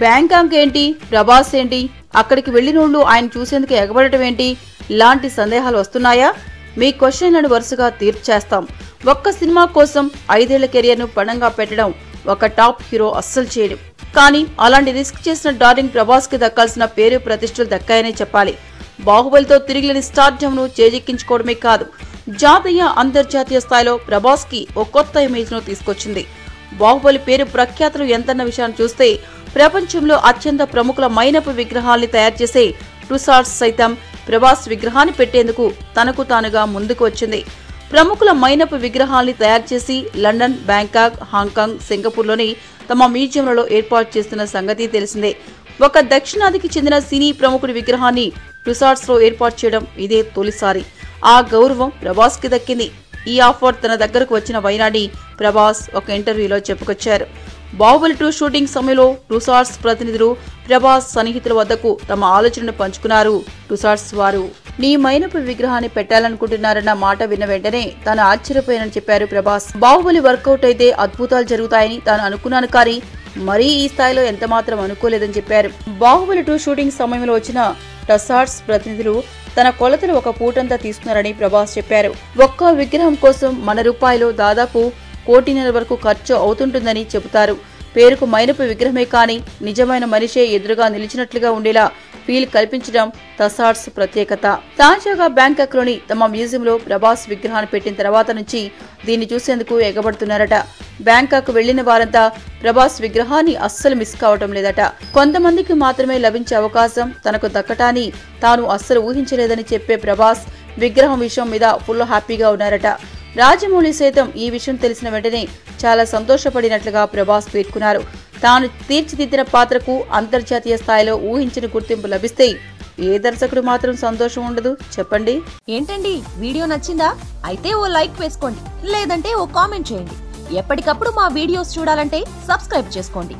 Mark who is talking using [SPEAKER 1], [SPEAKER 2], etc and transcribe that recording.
[SPEAKER 1] Bangkok ఏంటి, ప్రభాస్ ఏంటి, అక్కడికి వెళ్లినోళ్లు ఆయన చూసేందుకు ఎగబడటం ఏంటి లాంటి సందేహాలు వస్తున్నాయా? మీ క్వశ్చన్లను వరుసగా తీర్చేస్తాం. ఒక్క సినిమా కోసం 5 ఏళ్ల కెరియర్ను పణంగా పెట్టడం ఒక టాప్ హీరో అస్సలు చేయడు. కానీ అలాంటి రిస్క్ చేసిన డార్లింగ్ ప్రభాస్ కి దక్కాల్సిన పేరు ప్రతిష్టలు దక్కాయనే చెప్పాలి. బాహుబలితో తిరిగిలేని స్టార్డమ్ ను చేజిక్కించుకోవడమే కాదు, జాతీయ అంతర్జాతీయ స్థాయిలో ప్రభాస్ కి ఓ కొత్త ఇమేజ్ ను తీసుకొచ్చింది. బాహుబలి పేరు ప్రఖ్యాతులు ఎంతన్న విషయాన్ని చూస్తే ప్రపంచంలో అత్యంత ప్రముఖుల మైనపు విగ్రహాల్ని తయారు చేసే టుసాడ్స్ సైతం ప్రభాస్ విగ్రహాన్ని పెట్టేందుకు తనకు తానుగా ముందుకు వచ్చింది. ప్రముఖుల మైనపు విగ్రహాల్ని తయారు చేసి లండన్, బ్యాంకాక్, హాంకాంగ్, సింగపూర్లోని తమ మ్యూజియంలలో ఏర్పాటు చేస్తున్న సంగతి తెలిసిందే. ఒక దక్షిణాదికి చెందిన సినీ ప్రముఖుడి విగ్రహాన్ని టుసాడ్స్ లో ఏర్పాటు చేయడం ఇదే తొలిసారి. ఆ గౌరవం ప్రభాస్ కి దక్కింది. ఈ ఆఫర్ తన దగ్గరకు వచ్చిన వైనాన్ని ప్రభాస్ ఒక ఇంటర్వ్యూలో చెప్పుకొచ్చారు. బాహుబలి 2 షూటింగ్ సమయంలో టుసాడ్స్ ప్రతినిధులు ప్రభాస్ సన్నిహితుల వద్దకు తమ ఆలోచనను పంచుకున్నారు. టుసాడ్స్ వారు నీ మైనపు విగ్రహాన్ని పెట్టాలనుకుంటున్నారన్న మాట విన్న వెంటనే తాను ఆశ్చర్యపోయానని చెప్పారు ప్రభాస్. బాహుబలి వర్కౌట్ అయితే అద్భుతాలు జరుగుతాయని తాను అనుకున్నాను, కానీ మరీ ఈ స్థాయిలో ఎంత మాత్రం అనుకోలేదని చెప్పారు. బాహుబలి 2 షూటింగ్ సమయంలో వచ్చిన టుసాడ్స్ ప్రతినిధులు తన కొలతలు ఒక పూటంతా తీసుకున్నారని ప్రభాస్ చెప్పారు. ఒక్క విగ్రహం కోసం మన రూపాయలు దాదాపు 1.5 కోటి వరకు ఖర్చు అవుతుంటుందని చెబుతారు. పేరుకు మైనపు విగ్రహమే కానీ నిజమైన మనిషే ఎదురుగా నిలిచినట్లుగా ఉండేలా ఫీల్ కల్పించడం టుసాడ్స్ ప్రత్యేకత. తాజాగా బ్యాంకాక్ లోని తమ మ్యూజియంలో ప్రభాస్ విగ్రహాన్ని పెట్టిన తర్వాత నుంచి దీన్ని చూసేందుకు ఎగబడుతున్నారట. బ్యాంకాక్ వెళ్లిన వారంతా ప్రభాస్ విగ్రహాన్ని అస్సలు మిస్ కావటం లేదట. కొంతమందికి మాత్రమే లభించే అవకాశం తనకు దక్కటాన్ని తాను అస్సలు ఊహించలేదని చెప్పే ప్రభాస్ విగ్రహం విషయం మీద ఫుల్ హ్యాపీగా ఉన్నారట. రాజమౌళి సైతం ఈ విషయం తెలిసిన వెంటనే చాలా సంతోషపడినట్లుగా ప్రభాస్ పేర్కొన్నారు. తాను తీర్చిదిద్దిన పాత్రకు అంతర్జాతీయ స్థాయిలో ఊహించిన గుర్తింపు లభిస్తే ఏ దర్శకుడు మాత్రం సంతోషం ఉండదు చెప్పండి.
[SPEAKER 2] ఏంటండి, వీడియో నచ్చిందా? అయితే ఓ లైక్ వేసుకోండి, లేదంటే ఓ కామెంట్ చేయండి. ఎప్పటికప్పుడు మా వీడియోస్ చూడాలంటే సబ్స్క్రైబ్ చేసుకోండి.